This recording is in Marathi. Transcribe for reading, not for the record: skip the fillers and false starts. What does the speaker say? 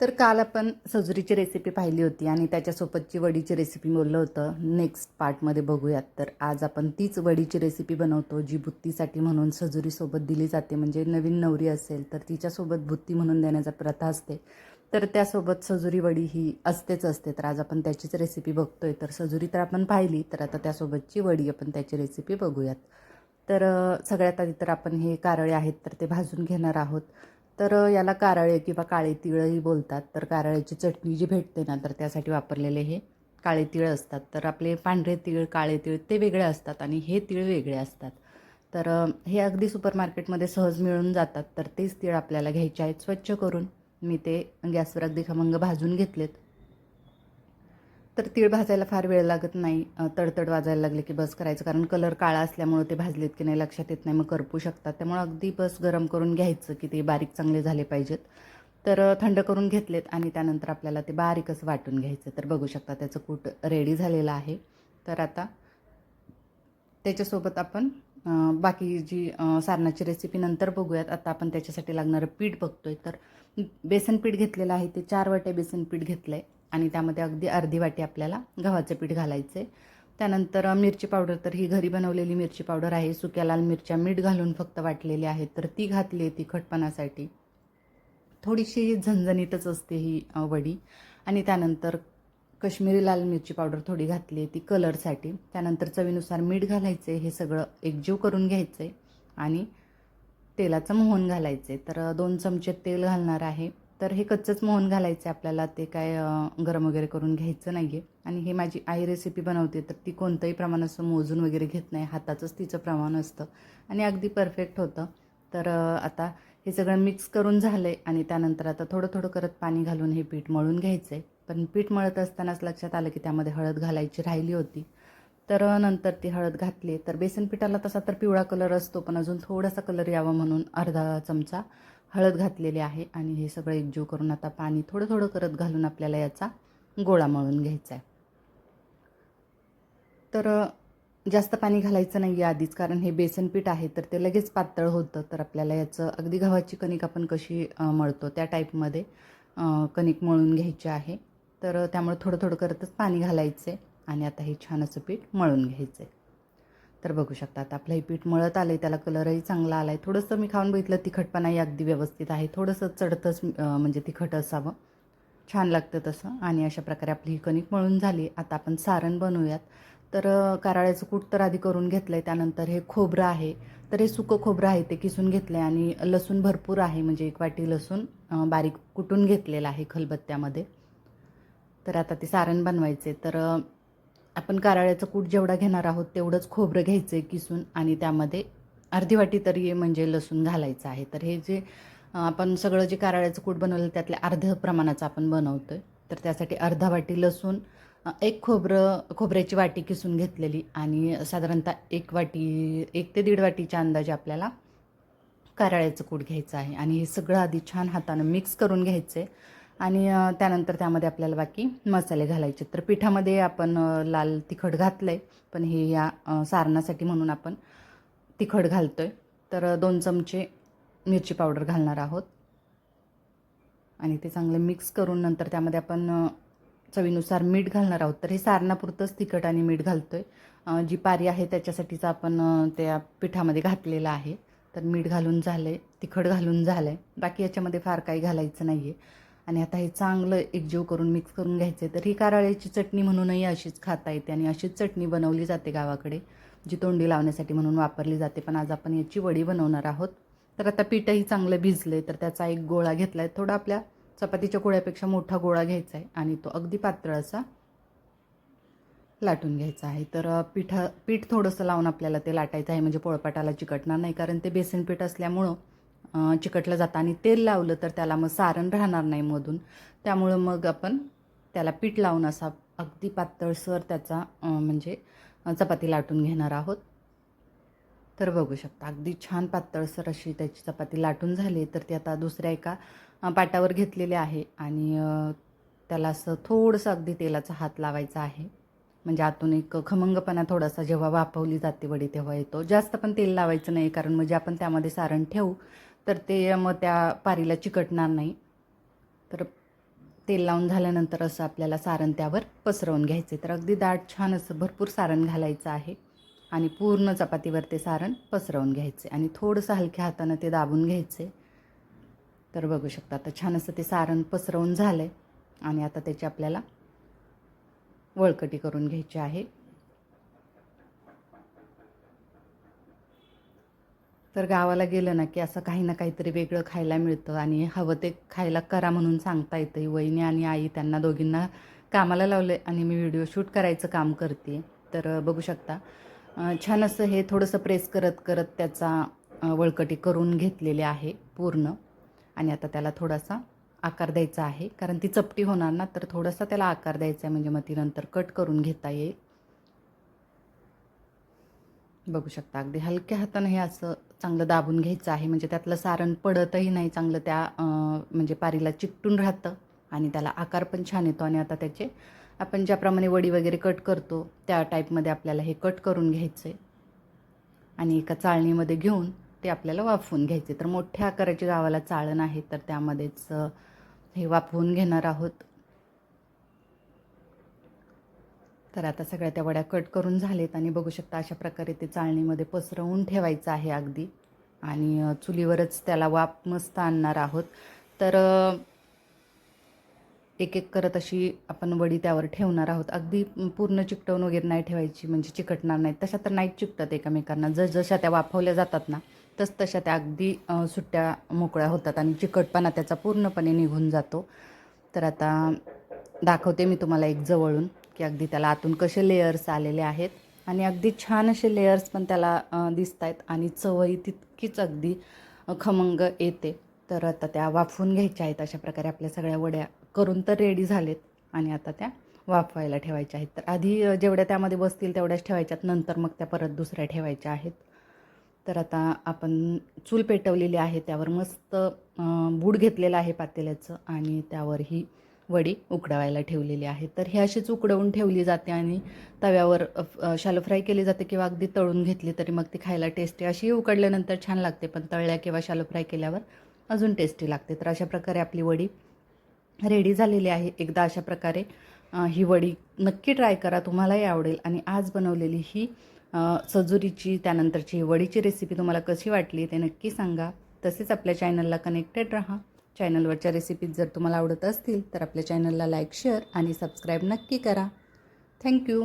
तर काल आपण सजुरीची रेसिपी पाहिली होती आणि त्याच्यासोबतची वडीची रेसिपी बोललं होतं नेक्स्ट पार्टमध्ये बघूयात. तर आज आपण तीच वडीची रेसिपी बनवतो जी बुत्तीसाठी म्हणून सजुरीसोबत दिली जाते. म्हणजे नवीन नवरी असेल तर तिच्यासोबत बुत्ती म्हणून देण्याचा प्रथा असते, तर त्यासोबत सजुरी वडी ही असतेच असते. तर आज आपण त्याचीच रेसिपी बघतोय. तर सजुरी तर आपण पाहिली, तर आता त्यासोबतची वडी आपण त्याची रेसिपी बघूयात. तर सगळ्यात आधी तर आपण हे कारळे आहेत तर ते भाजून घेणार आहोत. तर याला कारळे किंवा काळे तिळही बोलतात. तर कारळ्याची चटणी जी भेटते ना, तर त्यासाठी वापरलेले हे काळे तीळ असतात. तर आपले पांढरे तीळ, काळे तीळ ते वेगळे असतात आणि हे तीळ वेगळे असतात. तर हे अगदी सुपर मार्केटमध्ये सहज मिळून जातात. तर तेच तीळ आपल्याला घ्यायचे आहेत. स्वच्छ करून मी ते गॅसवर अगदी खमंग भाजून घेतलेत. तर तीळ भाजायला फार वेळ लागत नाही. तडतड वाजायला लागले की बस करायचं, कारण कलर काळा असल्यामुळे ते भाजलेत की नाही लक्षात येत नाही, मग करपू शकतात. त्यामुळे अगदी बस गरम करून घ्यायचं की ते बारीक चांगले झाले पाहिजेत. तर थंड करून घेतलेत आणि त्यानंतर आपल्याला ते बारीकच वाटून घ्यायचं. तर बघू शकता त्याचं कूट रेडी झालेलं आहे. तर आता त्याच्यासोबत आपण बाकी जी सारणाची रेसिपी नंतर बघूयात. आता आपण त्याच्यासाठी लागणारं पीठ बघतोय. तर बेसन पीठ घेतलेलं आहे, ते 4 वाट्या बेसन पीठ घेतलं आहे आणि त्यामध्ये अगदी अर्धी वाटी आपल्याला गव्हाचं पीठ घालायचं आहे. त्यानंतर मिरची पावडर, तर ही घरी बनवलेली मिरची पावडर आहे. सुक्या लाल मिरच्या मीठ घालून फक्त वाटलेली आहेत, तर ती घातली आहे तिखटपणासाठी. थोडीशी झणझणीतच असते ही वडी. आणि त्यानंतर कश्मीरी लाल मिरची पावडर थोडी घातली आहे ती कलरसाठी. त्यानंतर चवीनुसार मीठ घालायचे. हे सगळं एकजीव करून घ्यायचं आहे आणि तेलाचं मोहन घालायचे. तर 2 चमचे तेल घालणार आहे. तर हे कच्चंच मोहन घालायचं आहे आपल्याला, ते काय गरम वगैरे करून घ्यायचं नाही आहे. आणि हे माझी आई रेसिपी बनवते, तर ती कोणतंही प्रमाण असं मोजून वगैरे घेत नाही, हाताचंच तिचं प्रमाण असतं आणि अगदी परफेक्ट होतं. तर आता हे सगळं मिक्स करून झालं आहे आणि त्यानंतर आता थोडं थोडं करत पाणी घालून हे पीठ मळून घ्यायचं आहे. पण पीठ मळत असतानाच लक्षात आलं की त्यामध्ये हळद घालायची राहिली होती. तर नंतर ती हळद घातली. तर बेसन पिठाला तसा तर पिवळा कलर असतो, पण अजून थोडासा कलर यावा म्हणून अर्धा चमचा हळद घातलेली आहे. आणि हे सगळं एकजीव करून आता पाणी थोडं थोडं करत घालून आपल्याला याचा गोळा मळून घ्यायचा आहे. तर जास्त पाणी घालायचं नाही आहे आधीच, कारण हे बेसन पीठ आहे तर ते लगेच पातळ होतं. तर आपल्याला याचं अगदी गव्हाची कणिक आपण कशी मळतो त्या टाईपमध्ये कणिक मळून घ्यायची आहे. तर त्यामुळे थोडं थोडं करतच पाणी घालायचं आहे आणि आता हे छान असं पीठ मळून घ्यायचं आहे. तर बघू शकता आता आपलं हे पीठ मळत आलं आहे, त्याला कलरही चांगला आला आहे. थोडंसं मी खाऊन बघितलं, तिखटपणाही अगदी व्यवस्थित आहे. थोडंसं चढतंच म्हणजे तिखट असावं, छान लागतं तसं. आणि अशा प्रकारे आपली ही कणिक मळून झाली. आता आपण सारण बनवूयात. तर कारळ्याचं कूट तर आधी करून घेतलं आहे. त्यानंतर हे खोबरं आहे, तर हे सुकं खोबरं आहे ते किसून घेतलं आहे आणि लसूण भरपूर आहे, म्हणजे 1 वाटी लसूण बारीक कुटून घेतलेला आहे खलबत्त्यामध्ये. तर आता ते सारण बनवायचे. तर आपण कारळ्याचं कूट जेवढा घेणार आहोत तेवढंच खोबरं घ्यायचं आहे किसून आणि त्यामध्ये अर्धी वाटी तरी म्हणजे लसूण घालायचं आहे. तर हे जे आपण सगळं जे कारळ्याचं कूट बनवलं त्यातल्या अर्ध्या प्रमाणाचं आपण बनवतो आहे. तर त्यासाठी अर्धा वाटी लसूण, एक खोबऱ्याची वाटी किसून घेतलेली आणि साधारणतः 1 वाटी 1 ते 1.5 वाटीच्या अंदाजे आपल्याला कारळ्याचं कूट घ्यायचं आहे. आणि हे सगळं आधी छान हातानं मिक्स करून घ्यायचं आहे. आणि त्यानंतर त्यामध्ये आपल्याला बाकी मसाले घालायचे. तर पिठामध्ये आपण लाल तिखट घातलं आहे, पण हे या सारणासाठी म्हणून आपण तिखट घालतो आहे. तर 2 चमचे मिरची पावडर घालणार आहोत आणि ते चांगलं मिक्स करून नंतर त्यामध्ये आपण चवीनुसार मीठ घालणार आहोत. तर हे सारणापुरतंच तिखट आणि मीठ घालतो आहे. जी पारी आहे त्याच्यासाठीच आपण त्या पिठामध्ये घातलेलं आहे. तर मीठ घालून झालं आहे, तिखट घालून झालं आहे, बाकी याच्यामध्ये फार काही घालायचं नाही आहे. आणि आता हे चांगलं एकजीव करून मिक्स करून घ्यायचं आहे. तर ही कारळ्याची चटणी म्हणूनही अशीच खाता येते आणि अशीच चटणी बनवली जाते गावाकडे, जी तोंडी लावण्यासाठी म्हणून वापरली जाते. पण आज आपण याची वडी बनवणार आहोत. तर आता पीठही चांगलं भिजलं आहे, तर त्याचा एक गोळा घेतला आहे. थोडा आपल्या चपातीच्या गोळ्यापेक्षा मोठा गोळा घ्यायचा आहे आणि तो अगदी पातळ असा लाटून घ्यायचा आहे. तर पीठ थोडंसं लावून आपल्याला ते लाटायचं आहे, म्हणजे पोळपाटाला चिकटणार नाही, कारण ते बेसन पीठ असल्यामुळं चिकटलं जातं. आणि तेल लावलं तर त्याला मग सारण राहणार नाही मधून, त्यामुळं मग आपण त्याला पीठ लावून असा अगदी पातळसर त्याचा म्हणजे चपाती लाटून घेणार आहोत. तर बघू शकता अगदी छान पातळसर अशी त्याची चपाती लाटून झाली. तर ती आता दुसऱ्या एका पाटावर घेतलेले आहे आणि त्याला असं थोडंसं अगदी तेलाचा हात लावायचा आहे, म्हणजे आतून एक खमंगपणा थोडासा जेव्हा वाफवली जाते वडी तेव्हा येतो. जास्त पण तेल लावायचं नाही, कारण म्हणजे आपण त्यामध्ये सारण ठेवू तर ते मग त्या पारीला चिकटणार नाही. तर तेल लावून झाल्यानंतर असं आपल्याला सारण त्यावर पसरवून घ्यायचे. तर अगदी दाट छान असं भरपूर सारण घालायचं आहे आणि पूर्ण चपातीवर ते सारण पसरवून घ्यायचे आणि थोडंसं हलक्या हातानं ते दाबून घ्यायचे. तर बघू शकता आता छान असं ते सारण पसरवून झालं आहे आणि आता त्याची आपल्याला वळकटी करून घ्यायची आहे. तर गावाला गेलं ना की असं काही ना काहीतरी वेगळं खायला मिळतं आणि हवं ते खायला करा म्हणून सांगता येतं. वहिनी आणि आई त्यांना दोघींना कामाला लावलं आणि मी व्हिडिओ शूट करायचं काम करते. तर बघू शकता छान असं हे थोडंसं प्रेस करत करत त्याचा वळकटी करून घेतलेली आहे पूर्ण. आणि आता त्याला थोडासा आकार द्यायचा आहे कारण ती चपटी होणार ना, तर थोडासा त्याला आकार द्यायचा आहे म्हणजे मग ती नंतर कट करून घेता येईल. बघू शकता अगदी हलक्या हातानं हे असं चांगलं दाबून घ्यायचं आहे म्हणजे त्यातलं सारण पडतही नाही, चांगलं त्या म्हणजे पारीला चिकटून राहतं आणि त्याला आकार पण छान येतो. आणि आता त्याचे आपण ज्याप्रमाणे वडी वगैरे कट करतो त्या टाईपमध्ये आपल्याला हे कट करून घ्यायचं आहे आणि एका चाळणीमध्ये घेऊन ते आपल्याला वाफवून घ्यायचे. तर मोठ्या आकाराची गावाला चाळण आहे तर त्यामध्येच हे वाफवून घेणार आहोत. तर आता सगळ्या त्या वड्या कट करून झालेत आणि बघू शकता अशा प्रकारे ते चाळणीमध्ये पसरवून ठेवायचं आहे अगदी. आणि चुलीवरच त्याला वाफ मस्त आणणार आहोत. तर एक एक करत अशी आपण वडी त्यावर ठेवणार आहोत. अगदी पूर्ण चिकटवून वगैरे नाही ठेवायची म्हणजे चिकटणार नाहीत. तशा तर नाहीत चिकटत एकमेकांना. जशा त्या वाफवल्या जातात ना तशा त्या अगदी सुट्ट्या मोकळ्या होतात आणि चिकटपणा त्याचा पूर्णपणे निघून जातो. तर आता दाखवते मी तुम्हाला एक जवळून की अगदी त्याला आतून कसे लेयर्स आलेले आहेत आणि अगदी छान असे लेयर्स पण त्याला दिसत आहेत आणि चवही तितकीच अगदी खमंग येते. तर आता त्या वाफवून घ्यायच्या आहेत. अशा प्रकारे आपल्या सगळ्या वड्या करून तर रेडी झालेत आणि आता त्या वाफवायला ठेवायच्या आहेत. तर आधी जेवढ्या त्यामध्ये बसतील तेवढ्याच ठेवायच्यात, नंतर मग त्या परत दुसऱ्या ठेवायच्या आहेत. तर आता आपण चूल पेटवलेली आहे, त्यावर मस्त बूड घेतलेलं आहे पातेल्याचं आणि त्यावर ही वडी उकडवायला ठेवलेली आहे. तर ही अशीच उकडवून ठेवली जाते आणि तव्यावर शॅलो फ्राय केली जाते किंवा अगदी तळून घेतली तरी मग ती खायला टेस्टी अशी उकडल्यानंतर छान लागते, पण तळल्या किंवा शॅलो फ्राय केल्यावर अजून टेस्टी लागते. तर अशा प्रकारे आपली वडी रेडी झालेली आहे. एकदा अशा प्रकारे ही वडी नक्की ट्राय करा, तुम्हालाही आवडेल. आणि आज बनवलेली ही सजुरीची त्यानंतरची वडीची रेसिपी तुम्हाला कशी वाटली ते नक्की सांगा. तसेच आपल्या चॅनलला कनेक्टेड राहा. चॅनलवरच्या रेसिपीज जर तुम्हाला आवडत असतील तर आपल्या चॅनलला लाईक, शेअर आणि सबस्क्राईब नक्की करा. थँक्यू.